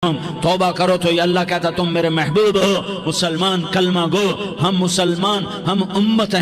توبہ کرو تو یہ اللہ کہتا تم میرے محبوب ہو، مسلمان کلمہ گو، ہم مسلمان، ہم امت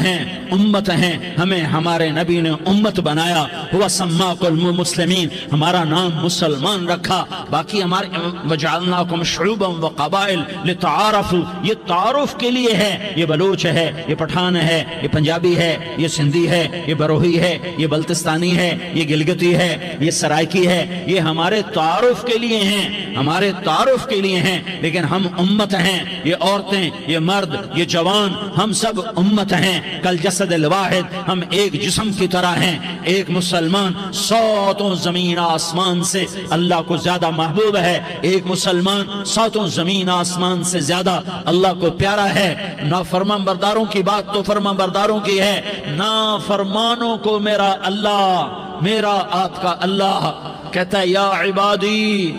ہیں، ہمیں ہمارے نبی نے امت بنایا، ہوا سماکم المسلمین، ہمارا نام مسلمان رکھا، باقی ہمارے وجعلناکم شعوبا وقبائل لتعارفوا، یہ تعارف کے لیے ہے، یہ بلوچ ہے، یہ پٹھان ہے، یہ پنجابی ہے، یہ سندھی ہے، یہ بروہی ہے، یہ بلتستانی ہے، یہ گلگتی ہے، یہ سرائکی ہے، یہ ہمارے تعارف کے لیے ہیں، ہمارے تعارف کے لیے ہیں، لیکن ہم امت ہیں، یہ عورتیں، یہ مرد، یہ جوان، ہم سب امت ہیں، کل جسد الواحد، ہم ایک جسم کی طرح ہیں، ایک مسلمان ساتوں زمین آسمان سے اللہ کو زیادہ محبوب ہے، ایک مسلمان ساتوں زمین آسمان سے زیادہ اللہ کو پیارا ہے۔ نافرمان برداروں کی بات تو فرمان برداروں کی ہے، نافرمانوں کو میرا اللہ، میرا آپ کا اللہ کہتا ہے یا عبادی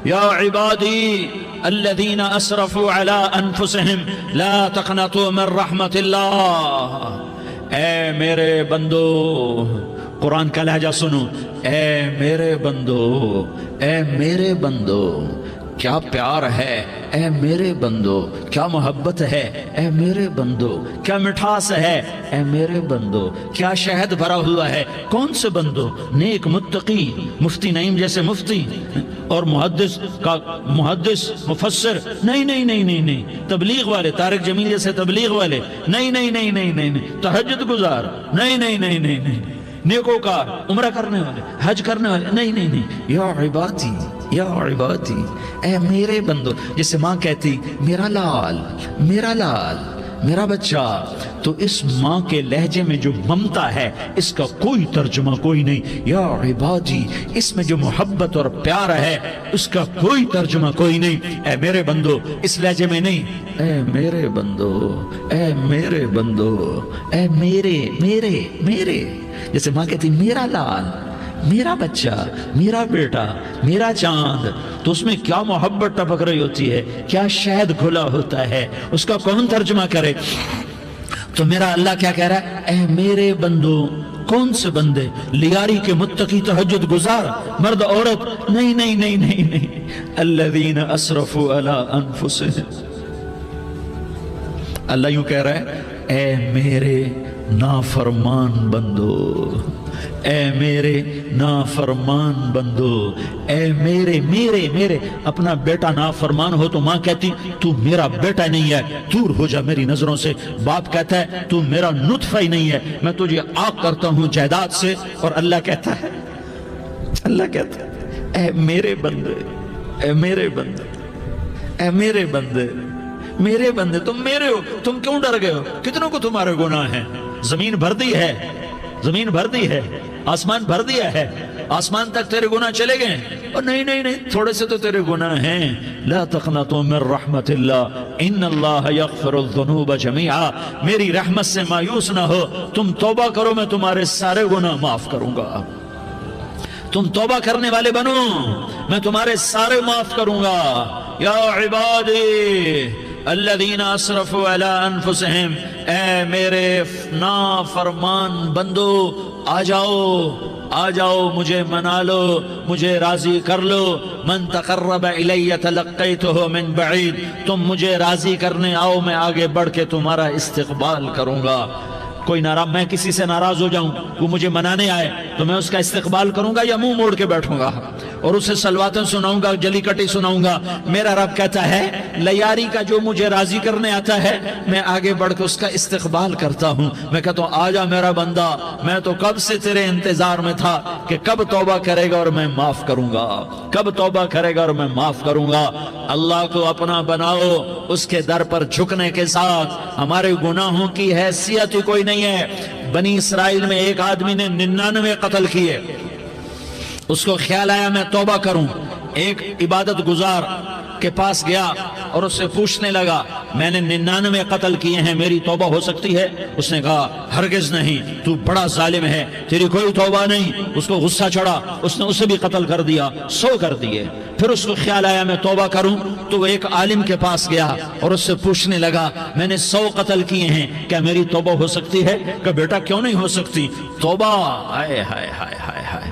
یا عبادی الذین اسرفوا علی انفسہم لا تقنطوا من رحمت اللہ، اے میرے بندو، قرآن کا لہجہ سنو، اے میرے بندو، اے میرے بندو، کیا پیار ہے، اے میرے بندو، کیا محبت ہے، اے میرے بندو، کیا مٹھاس ہے، اے میرے بندو، کیا شہد بھرا ہوا ہے، کون سے بندو، نیک متقی، مفتی نعیم جیسے مفتی اور محدث مفسر، نہیں، تبلیغ والے، طارق جمیل جیسے تبلیغ والے، نہیں، تہجد گزار، نہیں، نیکوکار، عمرہ کرنے والے، حج کرنے والے، نہیں، یا عبادی، اے میرے بندو، جسے ماں کہتی میرا لال، میرا بچہ، تو اس ماں کے لہجے میں جو ممتا ہے اس کا کوئی ترجمہ کوئی نہیں، یا عبادی، اس میں جو محبت اور پیار ہے اس کا کوئی ترجمہ کوئی نہیں، اے میرے بندو، اس لہجے میں نہیں، اے میرے بندو، اے میرے بندو، اے میرے، جیسے ماں کہتی میرا لال، میرا بچہ، میرا بیٹا، میرا چاند، تو اس میں کیا محبت ٹپک رہی ہوتی ہے، کیا شہد کھلا ہوتا ہے، اس کا کون ترجمہ کرے؟ تو میرا اللہ کیا کہہ رہا ہے، اے میرے بندو، کون سے بندے، لیاری کے متقی، تہجد گزار، مرد عورت، نہیں، الذین اسرفوا علی انفسہم، اللہ یوں کہہ رہا ہے، اے میرے نافرمان بندو، اے میرے نافرمان بندو، اے میرے، اپنا بیٹا نافرمان ہو تو ماں کہتی تو میرا بیٹا نہیں ہے، دور ہو جا میری نظروں سے، باپ کہتا ہے تو میرا نطفہ ہی نہیں ہے، میں تجھے آگ کرتا ہوں جائیداد سے، اور اللہ کہتا ہے اے میرے بندے، اے میرے بندے، اے میرے بندے، میرے بندے، تم میرے ہو، تم کیوں ڈر گئے ہو، کتنوں کو تمہارے گناہ ہیں، زمین بھر دی ہے، آسمان بھر دیا ہے، آسمان تک تیرے گناہ چلے گئے، اور نہیں، تھوڑے سے تو تیرے گناہ ہیں، لا تقنطوا من رحمت اللہ ان اللہ یغفر الذنوب جميعا، میری رحمت سے مایوس نہ ہو، تم توبہ کرو میں تمہارے سارے گناہ معاف کروں گا، تم توبہ کرنے والے بنو میں تمہارے سارے معاف کروں گا، یا عبادی الذین اسرفوا علی انفسہم، اے میرے نافرمان بندو، آ جاؤ مجھے منا لو، مجھے راضی کر لو، من تقرب الی تلقیتہ من بعید، تم مجھے راضی کرنے آؤ، میں آگے بڑھ کے تمہارا استقبال کروں گا، کوئی ناراض، میں کسی سے ناراض ہو جاؤں، وہ مجھے منانے آئے تو میں اس کا استقبال کروں گا یا منہ موڑ کے بیٹھوں گا اور اسے صلواتیں سناؤں گا، جلی کٹی سناؤں گا؟ میرا رب کہتا ہے لیاری کا جو مجھے راضی کرنے آتا ہے میں آگے بڑھ کے اس کا استقبال کرتا ہوں، میں کہتا ہوں آجا میرا بندہ، میں تو کب سے تیرے انتظار میں تھا کہ کب توبہ کرے گا اور میں معاف کروں گا، کب توبہ کرے گا اور میں معاف کروں گا۔ اللہ کو اپنا بناؤ، اس کے در پر جھکنے کے ساتھ ہمارے گناہوں کی حیثیت ہی کوئی نہیں ہے۔ بنی اسرائیل میں ایک آدمی نے 99 قتل کیے، اس کو خیال آیا میں توبہ کروں، ایک عبادت گزار کے پاس گیا اور اس سے پوچھنے لگا میں نے 99 قتل کیے ہیں، میری توبہ ہو سکتی ہے؟ اس نے کہا ہرگز نہیں، تو بڑا ظالم ہے، تیری کوئی توبہ نہیں۔ اس کو غصہ چڑھا، اس نے اسے بھی قتل کر دیا، 100 کر دیے۔ پھر اس کو خیال آیا میں توبہ کروں، تو وہ ایک عالم کے پاس گیا اور اس سے پوچھنے لگا میں نے 100 قتل کیے ہیں، کیا میری توبہ ہو سکتی ہے؟ کہ بیٹا کیوں نہیں ہو سکتی، توبہ، ہائے ہائے ہائے ہائے ہائے،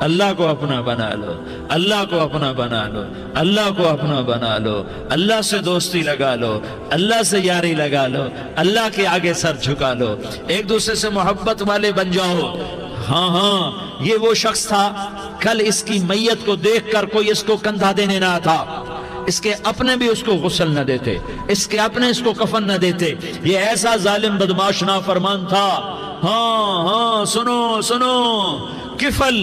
اللہ کو اپنا بنا لو، اللہ کو اپنا بنا لو، اللہ کو اپنا بنا لو، اللہ سے دوستی لگا لو، اللہ سے یاری لگا لو، اللہ کے آگے سر جھکا لو، ایک دوسرے سے محبت والے بن جاؤ۔ ہاں یہ وہ شخص تھا، کل اس کی میت کو دیکھ کر کوئی اس کو کندھا دینے نہ تھا، اس کے اپنے بھی اس کو غسل نہ دیتے، اس کے اپنے اس کو کفن نہ دیتے، یہ ایسا ظالم بدمعاش نافرمان تھا۔ ہاں سنو سنو، کفل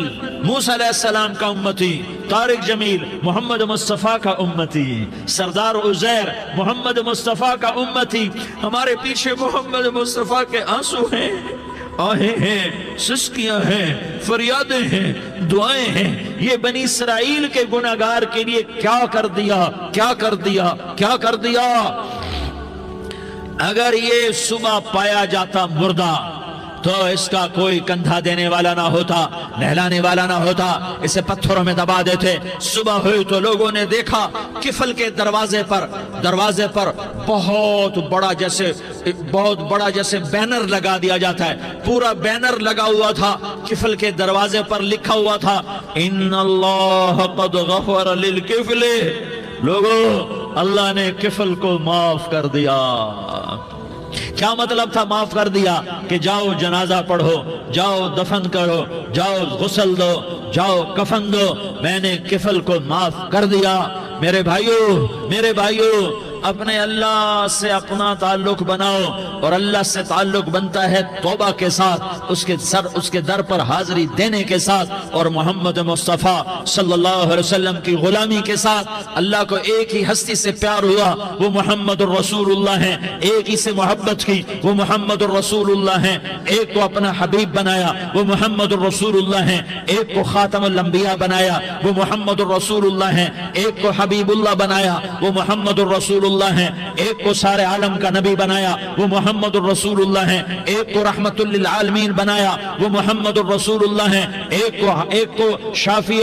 موسیٰ علیہ السلام کا امتی، طارق جمیل محمد مصطفیٰ کا امتی، سردار عزیر محمد مصطفیٰ کا امتی، ہمارے پیچھے محمد مصطفیٰ کے آنسو ہیں، آہیں ہیں، سسکیاں ہیں، فریادیں ہیں، دعائیں ہیں، یہ بنی اسرائیل کے گناہگار کے لیے کیا کر دیا، کیا کر دیا، کیا کر دیا۔ اگر یہ صبح پایا جاتا مردہ تو اس کا کوئی کندھا دینے والا نہ ہوتا، نہلانے والا نہ ہوتا، اسے پتھروں میں دبا دیتے۔ صبح ہوئی تو لوگوں نے دیکھا کفل کے دروازے پر بہت بڑا جیسے بینر لگا دیا جاتا ہے، پورا بینر لگا ہوا تھا، کفل کے دروازے پر لکھا ہوا تھا ان اللہ قد غفر للکفل، لوگوں اللہ نے کفل کو معاف کر دیا۔ کیا مطلب تھا معاف کر دیا؟ کہ جاؤ جنازہ پڑھو، جاؤ دفن کرو، جاؤ غسل دو، جاؤ کفن دو، میں نے کفل کو معاف کر دیا۔ میرے بھائیو اپنے اللہ سے اپنا تعلق بناؤ، اور اللہ سے تعلق بنتا ہے توبہ کے ساتھ، اس کے در پر حاضری دینے کے ساتھ، اور محمد مصطفیٰ صلی اللہ علیہ وسلم کی غلامی کے ساتھ۔ اللہ کو ایک ہی ہستی سے پیار ہوا، وہ محمد الرسول اللہ ہیں، ایک ہی سے محبت کی، وہ محمد الرسول اللہ ہیں، ایک کو اپنا حبیب بنایا، وہ محمد الرسول اللہ ہیں، ایک کو خاتم الانبیاء بنایا، وہ محمد الرسول اللہ ہیں، ایک کو حبیب اللہ بنایا، وہ محمد الرسول اللہ ہیں، ایک کو سارے عالم کا نبی بنایا، وہ محمد الرسول اللہ ہیں، ایک کو رحمت للعالمین بنایا، وہ محمد الرسول اللہ ہیں، ایک کو شافع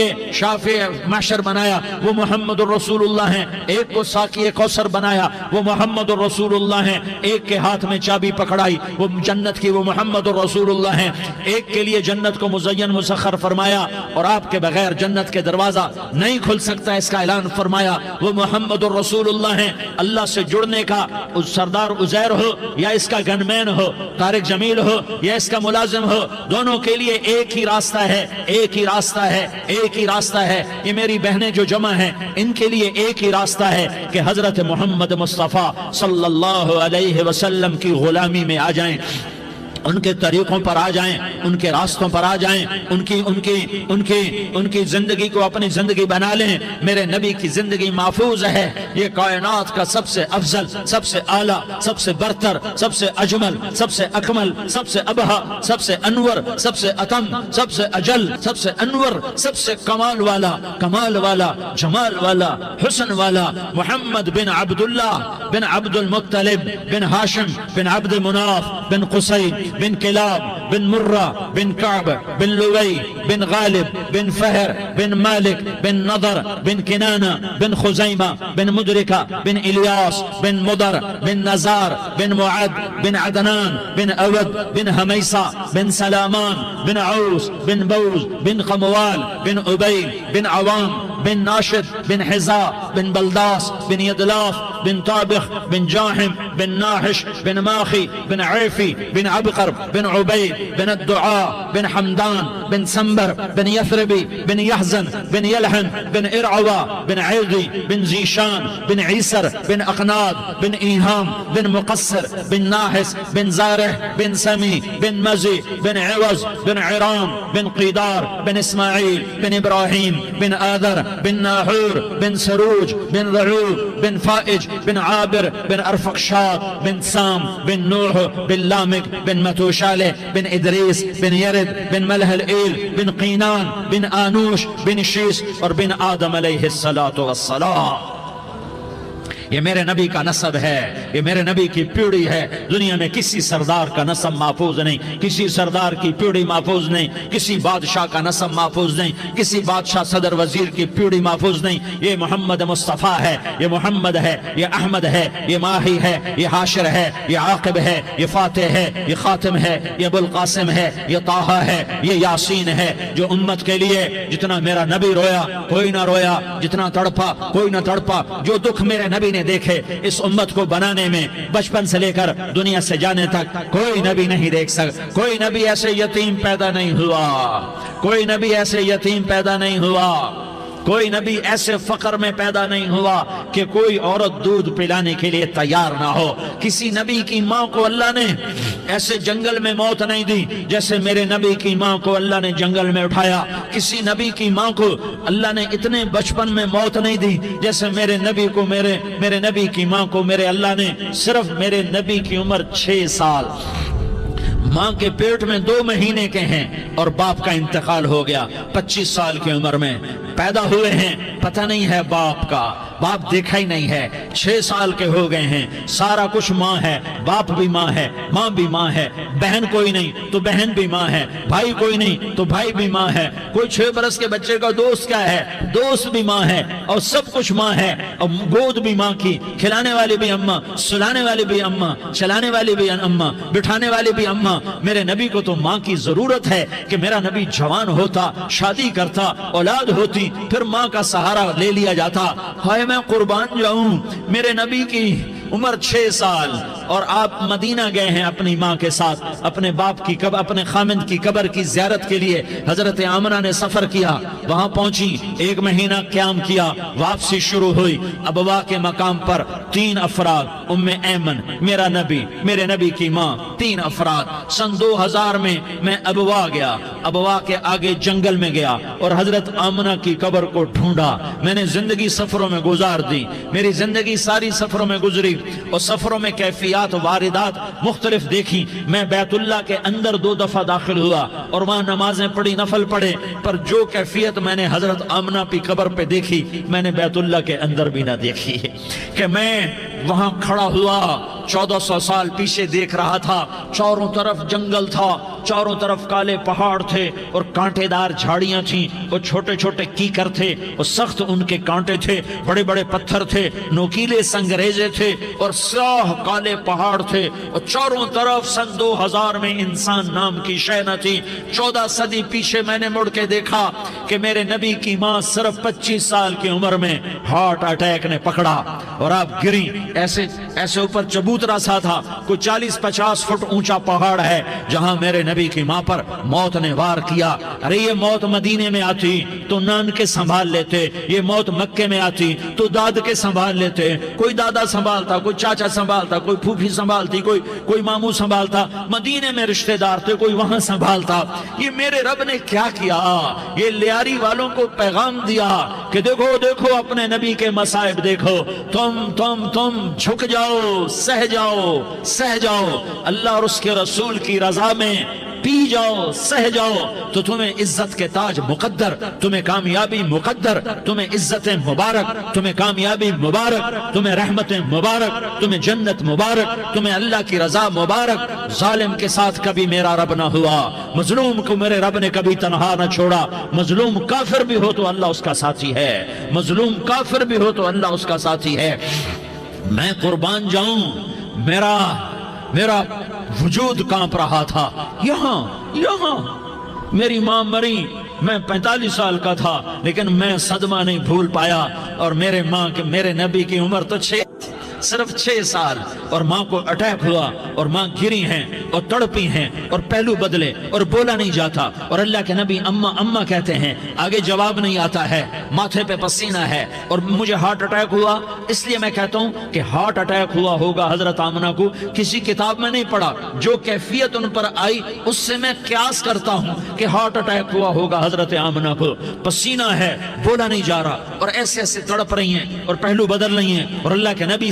محشر بنایا، وہ محمد الرسول اللہ ہیں، ایک کو ساقی کوثر بنایا، وہ محمد الرسول اللہ ہیں، ایک کے ہاتھ میں چابی پکڑائی وہ جنت کی، وہ محمد الرسول اللہ ہیں، ایک کے لیے جنت کو مزین مسخر فرمایا اور آپ کے بغیر جنت کے دروازہ نہیں کھل سکتا اس کا اعلان فرمایا، وہ محمد الرسول اللہ ہیں۔ اللہ سے جڑنے کا سردار عزیر ہو یا اس کا گنمین ہو، طارق جمیل ہو یا اس کا ملازم ہو، دونوں کے لیے ایک ہی راستہ ہے، ایک ہی راستہ ہے، ایک ہی راستہ ہے۔ یہ میری بہنیں جو جمع ہیں ان کے لیے ایک ہی راستہ ہے کہ حضرت محمد مصطفیٰ صلی اللہ علیہ وسلم کی غلامی میں آ جائیں، ان کے طریقوں پر آ جائیں، ان کے راستوں پر آ جائیں، ان کی زندگی کو اپنی زندگی بنا لیں۔ میرے نبی کی زندگی محفوظ ہے، یہ کائنات کا سب سے افضل، سب سے اعلیٰ، سب سے برتر، سب سے اجمل، سب سے اکمل، سب سے ابہا، سب سے انور، سب سے اتم، سب سے اجل، سب سے انور، سب سے کمال والا، جمال والا، حسن والا، محمد بن عبداللہ بن عبد المطلب بن ہاشم بن عبد مناف بن قصی بن کلاب بن مرہ بن کعب بن لوی بن غالب بن فہر بن مالک بن نضر بن کنانہ بن خزیمہ بن مدرکہ بن الیاس بن مدر بن نزار بن معد بن عدنان بن اود بن حمیسہ بن سلامان بن عوس بن بوز بن قموال بن عبید بن عوام بن ناشد بن حزا بن بلداس بن یدلاف بن طابخ بن جاحم بن ناحش بن ماخی بن عیفی بن عبقر بن عبید بن الدعاء بن حمدان بن سنبر بن یثربی بن یحزن بن یلحن بن ارعوا بن عیغی بن زیشان بن عیسر بن اقناد بن ایہام بن مقصر بن ناحس بن زارح بن سمی بن مزی بن عوض بن عرام بن قیدار بن اسماعیل بن ابراہیم بن آذر بن ناحور بن سروج بن ضعوب بن فائج بن عابر بن ارفقشاد بن سام بن نوح بن لامک بن متوشالہ بن ادریس بن یرد بن ملح الایل بن قینان بن آنوش بن شیس اور بن آدم علیہ الصلاة والسلام۔ یہ میرے نبی کا نسب ہے، یہ میرے نبی کی پیڑھی ہے۔ دنیا میں کسی سردار کا نسب محفوظ نہیں، کسی سردار کی پیڑھی محفوظ نہیں، کسی بادشاہ کا نسب محفوظ نہیں، کسی بادشاہ صدر وزیر کی پیڑھی محفوظ نہیں۔ یہ محمد مصطفیٰ ہے، یہ محمد ہے، یہ احمد ہے، یہ ماہی ہے، یہ حاشر ہے، یہ عاقب ہے، یہ فاتح ہے، یہ خاتم ہے، یہ ابو القاسم ہے، یہ طٰہٰ ہے، یہ یاسین ہے۔ جو امت کے لیے جتنا میرا نبی رویا کوئی نہ رویا، جتنا تڑپا کوئی نہ تڑپا، جو دکھ میرے نبی نے دیکھے اس امت کو بنانے میں، بچپن سے لے کر دنیا سے جانے تک کوئی نبی نہیں دیکھ سکتا۔ کوئی نبی ایسے یتیم پیدا نہیں ہوا، کوئی نبی ایسے یتیم پیدا نہیں ہوا، کوئی نبی ایسے فقر میں پیدا نہیں ہوا کہ کوئی عورت دودھ پلانے کے لیے تیار نہ ہو۔ کسی نبی کی ماں کو اللہ نے ایسے جنگل میں موت نہیں دی جیسے میرے نبی کی ماں کو اللہ نے جنگل میں اٹھایا۔ کسی نبی کی ماں کو اللہ نے اتنے بچپن میں موت نہیں دی جیسے میرے نبی کو، میرے نبی کی ماں کو میرے اللہ نے صرف میرے نبی کی عمر 6 سال، ماں کے پیٹ میں 2 مہینے کے ہیں اور باپ کا انتقال ہو گیا 25 سال کی عمر میں پیدا ہوئے ہیں، پتہ نہیں ہے باپ کا، باپ دیکھا ہی نہیں ہے، 6 سال کے ہو گئے ہیں، سارا کچھ ماں ہے، باپ بھی ماں ہے، ماں بھی ماں ہے، بہن کوئی نہیں تو بہن بھی ماں ہے، بھائی کوئی نہیں تو بھائی بھی ماں ہے، کوئی 6 برس کے بچے کا دوست کیا ہے، دوست بھی ماں ہے، اور سب کچھ ماں ہے، اور گود بھی ماں کی، کھلانے والی بھی اماں، سلانے والی بھی اماں، چلانے والی بھی اماں، بٹھانے والی بھی اماں۔ میرے نبی کو تو ماں کی ضرورت ہے کہ میرا نبی جوان ہوتا، شادی کرتا، اولاد ہوتی، پھر ماں کا سہارا لے لیا جاتا۔ ہائے میں قربان جاؤں، میرے نبی کی عمر 6 سال اور آپ مدینہ گئے ہیں اپنی ماں کے ساتھ، اپنے باپ کی اپنے خامند کی قبر کی زیارت کے لیے حضرت آمنہ نے سفر کیا، وہاں پہنچی، 1 مہینہ قیام کیا، واپسی شروع ہوئی۔ ابوا کے مقام پر 3 افراد، ام ایمن، میرا نبی، میرے نبی کی ماں، 3 افراد۔ سن 2000 میں ابوا گیا، ابوا کے آگے جنگل میں گیا اور حضرت آمنہ کی قبر کو ڈھونڈا۔ میں نے زندگی سفروں میں گزار دی، میری زندگی ساری سفروں میں گزری اور سفروں میں کیفیات واردات مختلف دیکھی۔ میں بیت اللہ کے اندر 2 دفعہ داخل ہوا اور وہاں نمازیں پڑھی، نفل پڑھے، پر جو کیفیت میں نے حضرت آمنہ کی قبر پہ دیکھی میں نے بیت اللہ کے اندر بھی نہ دیکھی کہ میں وہاں کھڑا ہوا 1400 سال پیچھے دیکھ رہا تھا، چاروں طرف جنگل تھا، چاروں طرف کالے پہاڑ تھے اور کانٹے دار جھاڑیاں تھیں، اور چھوٹے چھوٹے کیکر تھے اور سخت ان کے کانٹے تھے، بڑے بڑے پتھر تھے، نوکیلے سنگریزے تھے اور سیاہ کالے پہاڑ تھے، اور چاروں طرف سن 2000 میں انسان نام کی شے نہ تھی۔ 14 صدی پیچھے میں نے مڑ کے دیکھا کہ میرے نبی کی ماں صرف 25 سال کی عمر میں ہارٹ اٹیک نے پکڑا اور آپ گری، ایسے اوپر چبوترا سا تھا، کوئی 40-50 فٹ اونچا پہاڑ ہے جہاں میرے نبی کی ماں پر موت نے وار کیا۔ ارے یہ موت مدینے میں آتی تو نان کے سنبھال لیتے، یہ موت مکے میں آتی تو داد کے سنبھال لیتے، کوئی دادا سنبھالتا، کوئی چاچا سنبھالتا، کوئی پھوپھی سنبھالتی، کوئی ماموں سنبھالتا، مدینے میں رشتہ دار تھے کوئی وہاں سنبھالتا۔ یہ میرے رب نے کیا کیا؟ یہ لیاری والوں کو پیغام دیا کہ دیکھو دیکھو اپنے نبی کے مصائب دیکھو، تم جھک جاؤ، سہ جاؤ اللہ اور اس کے رسول کی رضا میں، پی جاؤ، سہ جاؤ تو تمہیں عزت کے تاج مقدر، تمہیں کامیابی مقدر، تمہیں عزت مبارک، تمہیں کامیابی مبارک، تمہیں رحمت مبارک، تمہیں جنت مبارک، تمہیں اللہ کی رضا مبارک۔ ظالم کے ساتھ کبھی میرا رب نہ ہوا، مظلوم کو میرے رب نے کبھی تنہا نہ چھوڑا۔ مظلوم کافر بھی ہو تو اللہ اس کا ساتھی ہے، مظلوم کافر بھی ہو تو اللہ اس کا ساتھی ہے۔ میں قربان جاؤں، میرا وجود کانپ رہا تھا۔ یہاں میری ماں مری، میں 45 سال کا تھا، لیکن میں صدمہ نہیں بھول پایا، اور میرے نبی کی عمر تو صرف 6 سال، اور ماں کو اٹیک ہوا اور ماں گری ہیں اور تڑپی ہیں اور پہلو بدلے اور بولا نہیں جاتا، اور اللہ کے نبی اماں کہتے ہیں، آگے جواب نہیں آتا ہے، ماتھے پہ پسینہ ہے، اور مجھے ہارٹ اٹیک ہوا۔ اس لیے میں کہتا ہوں کہ ہارٹ اٹیک ہوا ہوگا حضرت آمنہ کو، کسی کتاب میں نہیں پڑھا، جو کیفیت ان پر آئی اس سے میں قیاس کرتا ہوں کہ ہارٹ اٹیک ہوا ہوگا حضرت آمنہ کو۔ پسینہ ہے، بولا نہیں جا رہا، اور ایسے تڑپ رہی ہیں اور پہلو بدل رہی ہیں، اور اللہ کے نبی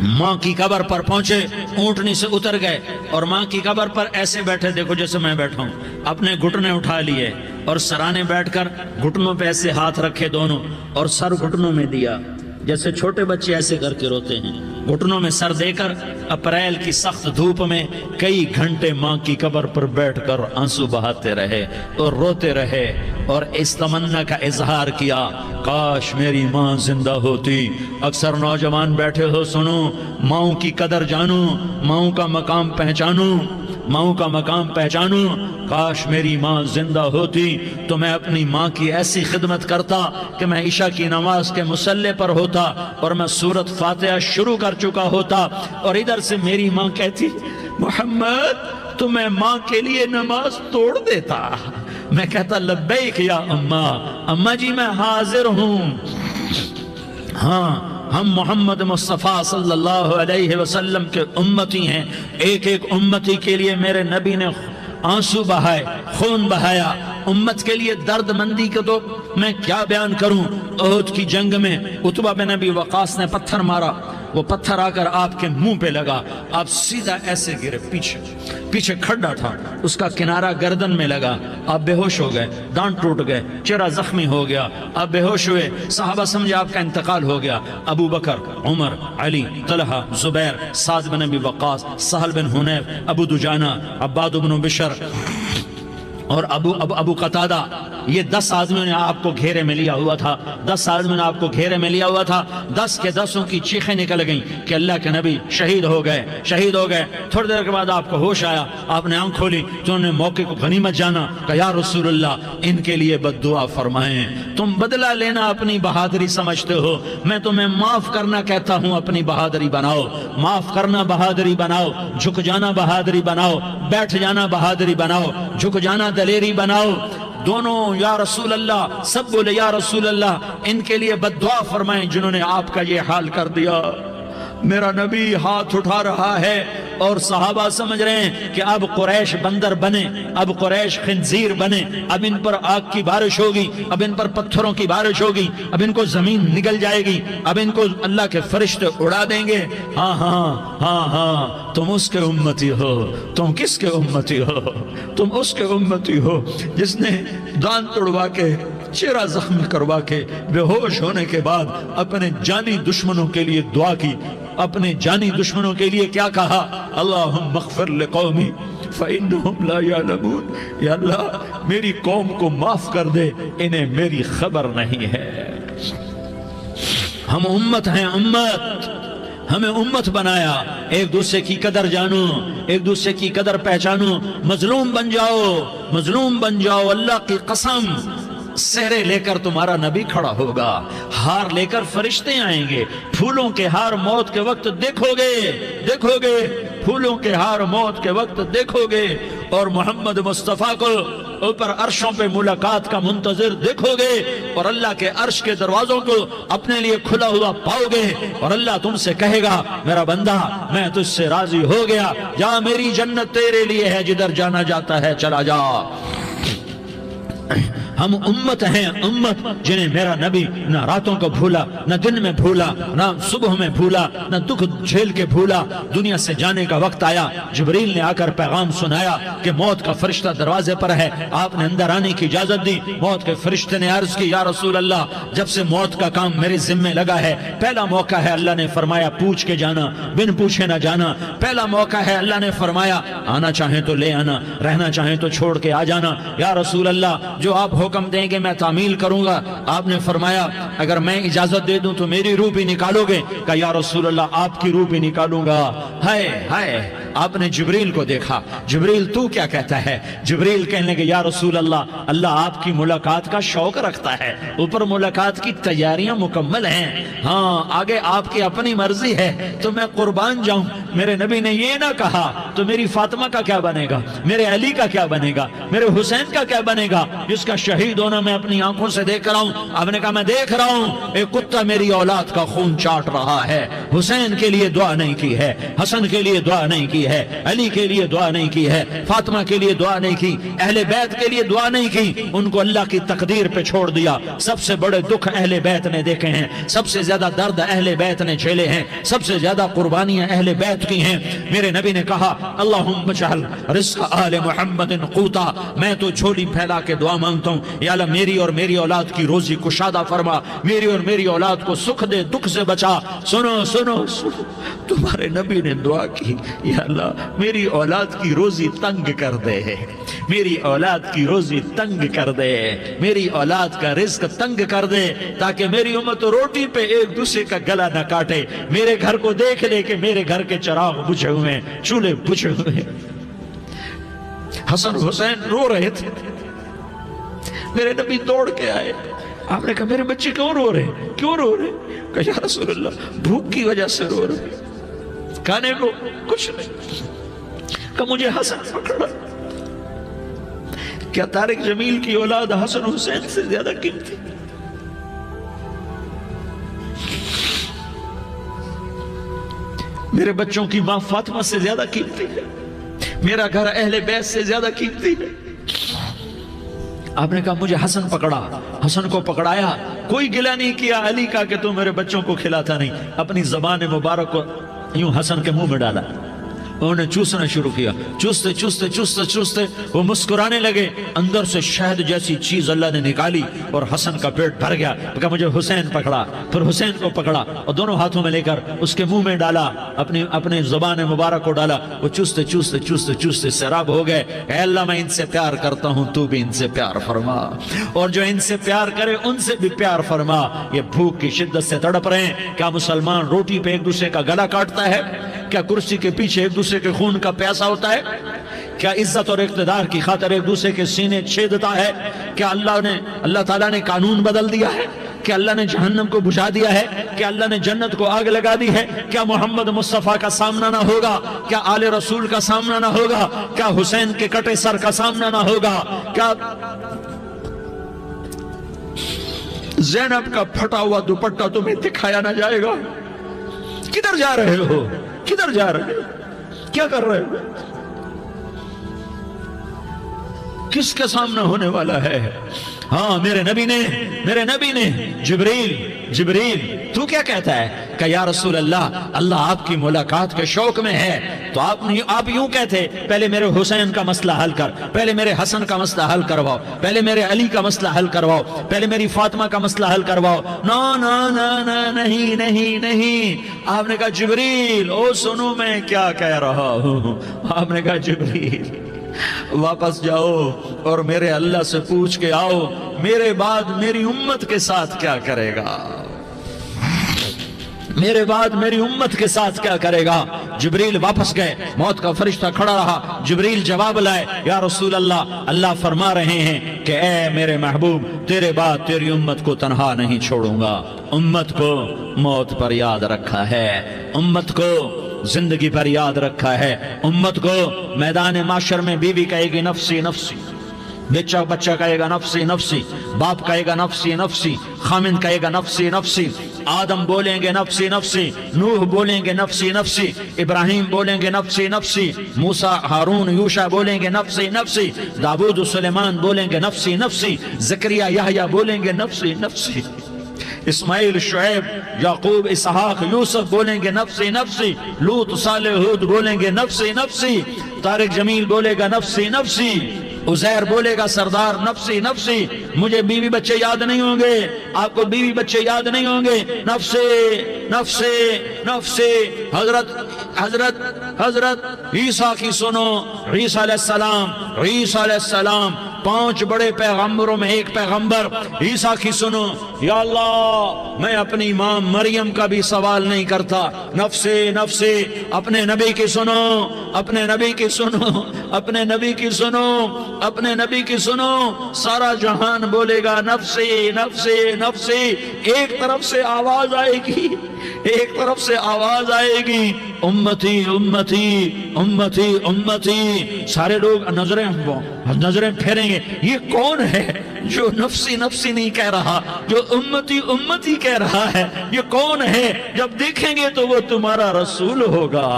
ماں کی قبر پر پہنچے، اونٹنی سے اتر گئے اور ماں کی قبر پر ایسے بیٹھے، دیکھو جیسے میں بیٹھا ہوں، اپنے گھٹنے اٹھا لیے اور سرانے بیٹھ کر گھٹنوں پہ ایسے ہاتھ رکھے دونوں اور سر گھٹنوں میں دیا، جیسے چھوٹے بچے ایسے کر کے روتے ہیں، گھٹنوں میں سر دے کر اپریل کی سخت دھوپ میں کئی گھنٹے ماں کی قبر پر بیٹھ کر آنسو بہاتے رہے اور روتے رہے اور اس تمنا کا اظہار کیا، کاش میری ماں زندہ ہوتی۔ اکثر نوجوان بیٹھے ہو، سنو، ماؤں کی قدر جانو، ماؤں کا مقام پہچانو، ماؤں کا مقام پہچانو۔ کاش میری ماں زندہ ہوتی تو میں اپنی ماں کی ایسی خدمت کرتا کہ میں عشاء کی نماز کے مصلی پر ہوتا اور میں سورۃ فاتحہ شروع کر چکا ہوتا اور ادھر سے میری ماں کہتی، محمد تو میں ماں کے لیے نماز توڑ دیتا۔ میں کہتا، لبیک یا اماں، اماں جی میں حاضر ہوں۔ ہاں، ہم محمد مصطفیٰ صلی اللہ علیہ وسلم کے امتی ہیں، ایک ایک امتی کے لیے میرے نبی نے آنسو بہائے، خون بہایا، امت کے لیے درد مندی کو تو میں کیا بیان کروں۔ احد کی جنگ میں عتبہ بن ابی وقاص نے پتھر مارا، وہ پتھر آ کر آپ کے منہ پہ لگا، آپ سیدھا ایسے گرے، پیچھے کھڈا تھا، اس کا کنارہ گردن میں لگا، آپ بے ہوش ہو گئے، دانت ٹوٹ گئے، چہرہ زخمی ہو گیا، آپ بے ہوش ہوئے، صحابہ سمجھے آپ کا انتقال ہو گیا۔ ابو بکر، عمر، علی، طلحہ، زبیر، سعد بن ابی وقاص، سہل بن حنیف، ابو دجانہ، عباد بن بشر اور ابو قتادہ، یہ 10 آدمیوں نے آپ کو گھیرے میں لیا ہوا تھا، 10 آدمیوں نے آپ کو گھیرے میں لیا ہوا تھا، 10 کے 10 کی چیخیں نکل گئیں کہ اللہ کے نبی شہید ہو گئے۔ تھوڑی دیر کے بعد آپ کو ہوش آیا، آپ نے آنکھ کھولی تو انہوں نے موقع کو غنیمت جانا کہ یا رسول اللہ ان کے لیے بد دعا فرمائیں، تم بدلہ لینا اپنی بہادری سمجھتے ہو، میں تمہیں معاف کرنا کہتا ہوں، اپنی بہادری بناؤ، معاف کرنا بہادری بناؤ، جھک جانا بہادری بناؤ، بیٹھ جانا بہادری بناؤ، جھک جانا دلیری بناؤ۔ دونوں یا رسول اللہ، سب بولے یا رسول اللہ ان کے لیے بد دعا فرمائیں جنہوں نے آپ کا یہ حال کر دیا۔ میرا نبی ہاتھ اٹھا رہا ہے اور صحابہ سمجھ رہے ہیں کہ اب قریش بندر بنے، اب قریش خنزیر بنے، اب ان پر آگ کی بارش ہوگی، اب ان پر پتھروں کی بارش ہوگی، اب ان کو زمین نگل جائے گی، اب ان کو اللہ کے فرشتے اڑا دیں گے۔ ہاں ہاں ہاں ہاں، تم اس کے امتی ہو۔ تم کس کے امتی ہو؟ تم اس کے امتی ہو جس نے دان توڑوا کے، چہرہ زخم کروا کے، بے ہوش ہونے کے بعد اپنے جانی دشمنوں کے لیے دعا کی، اپنے جانی دشمنوں کے لیے کیا کہا؟ اللہم اغفر لقومی فإنہم لا یعلمون، یا اللہ میری قوم کو معاف کر دے، انہیں میری خبر نہیں ہے۔ ہم امت ہیں، امت، ہمیں امت بنایا، ایک دوسرے کی قدر جانو، ایک دوسرے کی قدر پہچانو، مظلوم بن جاؤ، مظلوم بن جاؤ، اللہ کی قسم سہرے لے کر تمہارا نبی کھڑا ہوگا، ہار لے کر فرشتے آئیں گے، پھولوں کے ہار موت کے وقت دیکھو گے، پھولوں کے ہار موت کے وقت دیکھو گے، اور محمد مصطفیٰ کو اوپر عرشوں پہ ملاقات کا منتظر دیکھو گے، اور اللہ کے عرش کے دروازوں کو اپنے لیے کھلا ہوا پاؤ گے، اور اللہ تم سے کہے گا میرا بندہ میں تجھ سے راضی ہو گیا، جا میری جنت تیرے لیے ہے، جدھر جانا جاتا ہے چلا جا۔ ہم امت ہیں، امت جنہیں میرا نبی نہ راتوں کو بھولا، نہ دن میں بھولا، نہ صبح میں بھولا، نہ دکھ جھیل کے بھولا۔ دنیا سے جانے کا وقت آیا، جبریل نے آ کر پیغام سنایا کہ موت کا فرشتہ دروازے پر ہے، آپ نے اندر آنے کی اجازت دی۔ موت کے فرشتے نے عرض کی، یا رسول اللہ جب سے موت کا کام میرے ذمہ لگا ہے، پہلا موقع ہے، اللہ نے فرمایا پوچھ کے جانا، بن پوچھے نہ جانا۔ پہلا موقع ہے، اللہ نے فرمایا آنا چاہیں تو لے آنا، رہنا چاہیں تو چھوڑ کے آ جانا۔ یا رسول اللہ جو آپ حکم دیں گے میں تعمیل کروں گا۔ آپ نے فرمایا اگر میں اجازت دے دوں تو میری روح بھی نکالو گے؟ کہا یا رسول اللہ آپ کی روح بھی نکالوں گا۔ ہائے آپ نے جبریل کو دیکھا، جبریل تو کیا کہتا ہے؟ جبریل کہنے لگے یا رسول اللہ اللہ آپ کی ملاقات کا شوق رکھتا ہے، اوپر ملاقات کی تیاریاں مکمل ہیں، ہاں آگے آپ کی اپنی مرضی ہے تو میں قربان جاؤں۔ میرے نبی نے یہ نہ کہا تو میری فاطمہ کا کیا بنے گا، میرے علی کا کیا بنے گا، میرے حسین کا کیا بنے گا جس کا شہید ہونا میں اپنی آنکھوں سے دیکھ رہا ہوں۔ آپ نے کہا میں دیکھ رہا ہوں ایک کتا میری اولاد کا خون چاٹ رہا ہے، حسین کے لیے دعا نہیں کی ہے، حسن کے لیے دعا نہیں کی کی ہے, علی کے لیے دعا نہیں کی ہے, فاطمہ کے لیے دعا نہیں کی, اہل بیت کے لیے دعا نہیں کی, ان کو اللہ کی تقدیر پہ چھوڑ دیا. سب سے بڑے دکھ اہل بیت نے دیکھے ہیں, سب سے زیادہ درد اہل بیت نے جھیلے ہیں, سب سے زیادہ قربانیاں اہل بیت کی ہیں. میرے نبی نے کہا اللہم اجعل رزق آل محمد قوتا, میں تو جھولی پھیلا کے دعا مانگتا ہوں, یا اللہ میری اور میری اولاد کی روزی کشادہ فرما, میری اور میری اولاد کو سکھ دے, دکھ سے بچا. سنو سنو سنو, تمہارے نبی نے دعا کی, یا اللہ میری اولاد کی روزی تنگ کر دے, میری اولاد کی روزی تنگ کر دے, میری اولاد کا رزق تنگ کر دے, تاکہ میری امت روٹی پہ ایک دوسرے کا گلا نہ کاٹے. میرے گھر کو دیکھ لے کہ میرے گھر کے چراغ بجھے ہوئے ہیں, چولہے بجھے ہوئے ہیں. حسن حسین رو رہے تھے, میرے نبی دوڑ کے آئے. آپ نے کہا میرے بچے کیوں رو رہے, کیوں رو رہے؟ کہا یا رسول اللہ بھوک کی وجہ سے رو رہے, کھانے کو کچھ نہیں. کہا مجھے حسن پکڑا. کیا طارق جمیل کی اولاد حسن حسین سے زیادہ قیمتی؟ میرے بچوں کی ماں فاطمہ سے زیادہ قیمتی ہے, میرا گھر اہل بیت سے زیادہ قیمتی ہے. آپ نے کہا مجھے حسن پکڑا, حسن کو پکڑایا, کوئی گلہ نہیں کیا علی کا کہ تو میرے بچوں کو کھلاتا نہیں, اپنی زبان مبارک کو یوں حسن کے منہ میں ڈالا, انہوں نے چوسنا شروع کیا. چوستے چوستے چوستے چوستے وہ مسکرانے لگے, اندر سے شہد جیسی چیز اللہ نے نکالی اور حسن کا پیٹ بھر گیا. کہا مجھے حسین پکڑا, پھر حسین کو پکڑا اور دونوں ہاتھوں میں لے کر اس کے منہ میں ڈالا, اپنے زبان مبارک کو ڈالا. وہ چوستے چوستے چوستے چوستے سیراب ہو گئے. اے اللہ میں ان سے پیار کرتا ہوں, تو بھی ان سے پیار فرما, اور جو ان سے پیار کرے ان سے بھی پیار فرما. یہ بھوک کی شدت سے تڑپ رہے ہیں. کیا مسلمان روٹی پہ ایک دوسرے کا گلا کاٹتا ہے؟ کیا کرسی کے پیچھے ایک دوسرے کے خون کا پیاسا ہوتا ہے؟ کیا عزت اور اقتدار کی خاطر ایک دوسرے کے سینے چھیدتا ہے؟ کیا اللہ تعالیٰ نے قانون بدل دیا ہے؟ کیا اللہ نے جہنم کو بجھا دیا ہے؟ کیا اللہ نے جنت کو آگ لگا دی ہے؟ کیا محمد مصطفیٰ کا سامنا نہ ہوگا؟ کیا آل رسول کا سامنا نہ ہوگا؟ کیا حسین کے کٹے سر کا سامنا نہ ہوگا؟ کیا زینب کا پھٹا ہوا دوپٹہ تمہیں دکھایا نہ جائے گا؟ کدھر جا رہے ہو؟ کدھر جا رہے ہو؟ کیا کر رہے ہو؟ کس کے سامنے ہونے والا ہے؟ ہاں میرے نبی نے جبریل تو کیا کہتا ہے کہ یا رسول اللہ آپ کی ملاقات کے شوق میں ہے. تو آپ یوں کہتے پہلے میرے حسین کا مسئلہ حل کر, پہلے میرے حسن کا مسئلہ حل کرواؤ, پہلے میرے علی کا مسئلہ حل کرواؤ, پہلے میری فاطمہ کا مسئلہ حل کرواؤ. نہیں. آپ نے کہا جبریل او سنو میں کیا کہہ رہا ہوں. آپ نے کہا جبریل واپس جاؤ اور میرے اللہ سے پوچھ کے آؤ میرے بعد میری امت کے ساتھ کیا کرے گا, میرے بعد میری امت کے ساتھ کیا کرے گا. جبریل واپس گئے, موت کا فرشتہ کھڑا رہا. جبریل جواب لائے, یا رسول اللہ فرما رہے ہیں کہ اے میرے محبوب تیرے بعد تیری امت کو تنہا نہیں چھوڑوں گا. امت کو موت پر یاد رکھا ہے, امت کو زندگی پر یاد رکھا ہے, امت کو میدان معاشر میں بیوی کہے گی نفسی نفسی, بچہ کہے گا نفسی نفسی, باپ کہے گا نفسی نفسی, خامند کہے گا نفسی نفسی, آدم بولیں گے نفسی نفسی, نوح بولیں گے نفسی نفسی, ابراہیم بولیں گے نفسی نفسی, موسیٰ ہارون یوشع بولیں گے نفسی نفسی, داؤد سلیمان بولیں گے نفسی نفسی, زکریا یحییٰ بولیں گے نفسی نفسی, اسماعیل شعیب یعقوب اسحاق یوسف بولیں گے نفسی نفسی, لوط صالح ہود بولیں گے نفسی نفسی, طارق جمیل بولے گا نفسی نفسی, عزیر بولے گا سردار نفسی نفسی. مجھے بیوی بچے یاد نہیں ہوں گے, آپ کو بیوی بچے یاد نہیں ہوں گے, نفسی نفسی نفسی. حضرت عیسیٰ کی سنو, عیسیٰ علیہ السلام 5 بڑے پیغمبروں میں ایک پیغمبر عیسیٰ کی سنو, یا اللہ میں اپنی ماں مریم کا بھی سوال نہیں کرتا, نفسی نفسی. اپنے نبی کی سنو, اپنے نبی کی سنو, اپنے نبی کی سنو, اپنے نبی کی سنو. سارا جہان بولے گا نفسی نفسی نفسی. ایک طرف سے آواز آئے گی, ایک طرف سے آواز آئے گی امتی امتی امتی امتی. سارے لوگ نظریں پھیریں گے, یہ کون ہے جو نفسی نفسی نہیں کہہ رہا, جو امتی امتی کہہ رہا ہے؟ یہ کون ہے؟ جب دیکھیں گے تو وہ تمہارا رسول ہوگا,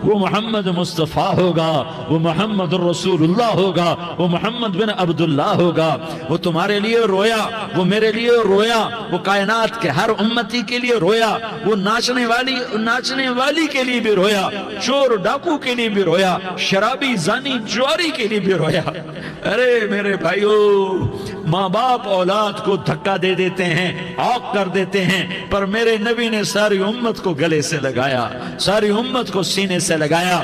وہ محمد مصطفیٰ ہوگا، وہ محمد رسول اللہ ہوگا، وہ محمد بن عبداللہ ہوگا۔ وہ تمہارے لیے رویا، وہ میرے لیے رویا، وہ کائنات کے ہر امتی کے لیے رویا، وہ ناچنے والی کے لیے بھی رویا، چور ڈاکو کے لیے بھی رویا، شرابی زانی جواری کے لیے بھی رویا۔ ارے میرے بھائیو، ماں باپ اولاد کو دھکا دے دیتے ہیں، عوق کر دیتے ہیں، پر میرے نبی نے ساری امت کو گلے سے لگایا، ساری امت کو سینے سے لگایا۔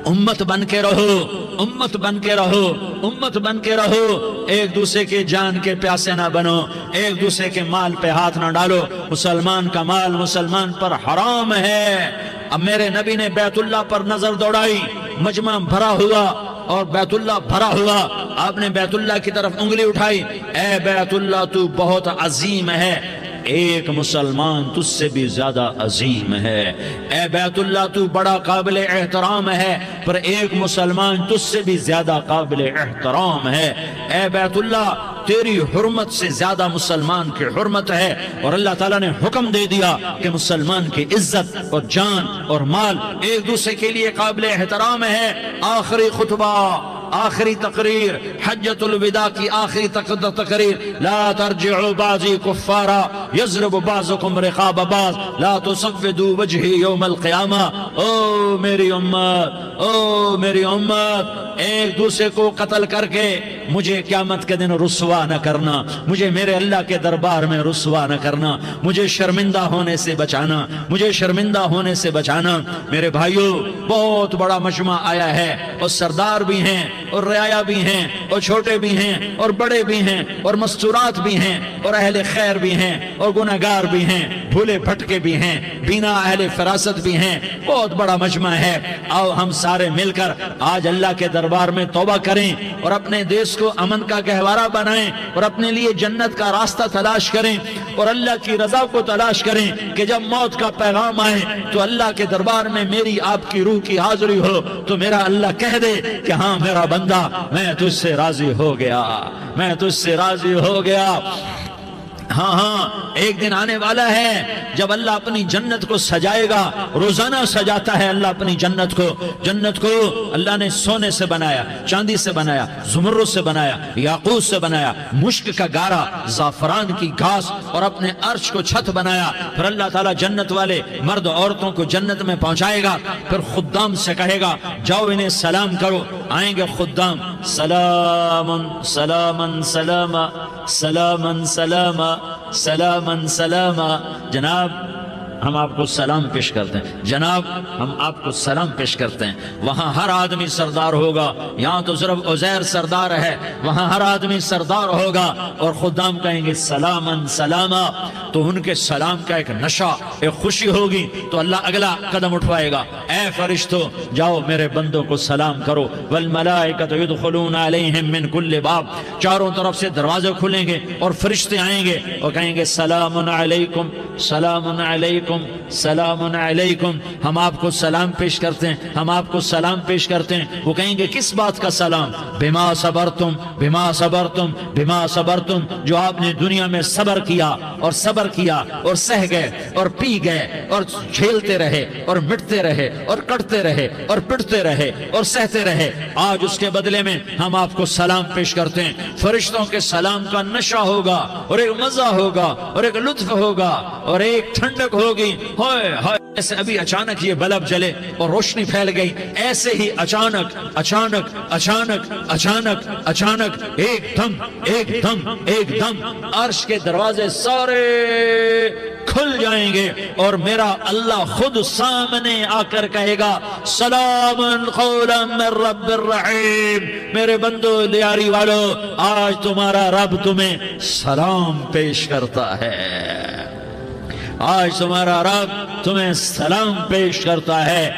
امت بن کے رہو، امت بن کے رہو، امت بن کے رہو، ایک دوسرے کے جان کے پیاسے نہ بنو، ایک دوسرے کے مال پہ ہاتھ نہ ڈالو۔ مسلمان کا مال مسلمان پر حرام ہے۔ اب میرے نبی نے بیت اللہ پر نظر دوڑائی، مجمع بھرا ہوا اور بیت اللہ بھرا ہوا، آپ نے بیت اللہ کی طرف انگلی اٹھائی، اے بیت اللہ تو بہت عظیم ہے، ایک مسلمان تجھ سے بھی زیادہ عظیم ہے۔ اے بیت اللہ تو بڑا قابل احترام ہے، پر ایک مسلمان تجھ سے بھی زیادہ قابل احترام ہے۔ اے بیت اللہ تیری حرمت سے زیادہ مسلمان کی حرمت ہے، اور اللہ تعالیٰ نے حکم دے دیا کہ مسلمان کی عزت اور جان اور مال ایک دوسرے کے لیے قابل احترام ہے۔ آخری خطبہ، آخری تقریر، حجۃ الوداع کی آخری تقریر، لا ترجعوا بعضی کفارا یضرب بعضکم رقاب بعض لا تصودوا وجہی یوم القیامہ۔ او میری امت، او میری امت، ایک دوسرے کو قتل کر کے مجھے قیامت کے دن رسوا نہ کرنا، مجھے میرے اللہ کے دربار میں رسوا نہ کرنا، مجھے شرمندہ ہونے سے بچانا، مجھے شرمندہ ہونے سے بچانا۔ میرے بھائیو، بہت بڑا مجمع آیا ہے، اور سردار بھی ہیں اور رعایا بھی ہیں اور چھوٹے بھی ہیں اور بڑے بھی ہیں اور مستورات بھی ہیں اور اہل خیر بھی ہیں اور گناہگار بھی ہیں، بھولے بھٹکے بھی ہیں، بینا اہل فراست بھی ہیں، بہت بڑا مجمع ہے۔ آؤ ہم سارے مل کر آج اللہ کے دربار میں توبہ کریں اور اپنے دیش کو امن کا گہوارہ بنائیں اور اپنے لیے جنت کا راستہ تلاش کریں اور اللہ کی رضا کو تلاش کریں کہ جب موت کا پیغام آئے تو اللہ کے دربار میں میری آپ کی روح کی حاضری ہو تو میرا اللہ کہہ دے کہ ہاں میرا بندہ، میں تجھ سے راضی ہو گیا، میں تجھ سے راضی ہو گیا۔ ہاں ہاں، ایک دن آنے والا ہے جب اللہ اپنی جنت کو سجائے گا، روزانہ سجاتا ہے اللہ اپنی جنت کو۔ جنت کو اللہ نے سونے سے بنایا، چاندی سے بنایا، زمرد سے بنایا، یاقوت سے بنایا، مشک کا گارا، زعفران کی گھاس اور اپنے عرش کو چھت بنایا۔ پھر اللہ تعالیٰ جنت والے مرد عورتوں کو جنت میں پہنچائے گا، پھر خدام سے کہے گا جاؤ انہیں سلام کرو۔ آئیں گے خدام، سلامن سلامن سلاما سلامن سلاما سلامن سلاما۔ جناب ہم آپ کو سلام پیش کرتے ہیں، جناب ہم آپ کو سلام پیش کرتے ہیں۔ وہاں ہر آدمی سردار ہوگا، یہاں تو صرف عزیر سردار ہے، وہاں ہر آدمی سردار ہوگا، اور خدام کہیں گے سلامن سلاما، تو ان کے سلام کا ایک نشہ، ایک خوشی ہوگی، تو اللہ اگلا قدم اٹھوائے گا، اے فرشتو جاؤ میرے بندوں کو سلام کرو۔ والملائکۃ یدخلون علیہم من کل باب، چاروں طرف سے دروازے کھلیں گے اور فرشتے آئیں گے اور کہیں گے سلام علیکم سلام علیکم سلام علیکم۔ ہم آپ کو سلام پیش کرتے ہیں، ہم آپ کو سلام پیش کرتے ہیں۔ وہ کہیں گے کس بات کا سلام؟ بما صبرتم بما صبرتم بما صبرتم، جو آپ نے دنیا میں صبر کیا اور صبر کیا اور سہ گئے اور پی گئے اور جھیلتے رہے اور مٹتے رہے اور کٹتے رہے اور پٹتے رہے اور سہتے رہے، آج اس کے بدلے میں ہم آپ کو سلام پیش کرتے ہیں۔ فرشتوں کے سلام کا نشہ ہوگا اور ایک مزہ ہوگا اور ایک لطف ہوگا اور ایک ٹھنڈک ہوگی۔ ہوئے ہوئے، ایسے ابھی اچانک یہ بلب جلے اور روشنی پھیل گئی، ایسے ہی اچانک اچانک اچانک اچانک اچانک ایک دم ایک دم ایک دم عرش کے دروازے سارے کھل جائیں گے اور میرا اللہ خود سامنے آ کر کہے گا سلام قولا من رب الرحیم۔ میرے بندو لیاری والو، آج تمہارا رب تمہیں سلام پیش کرتا ہے، آج تمہارا رب تمہیں سلام پیش کرتا ہے۔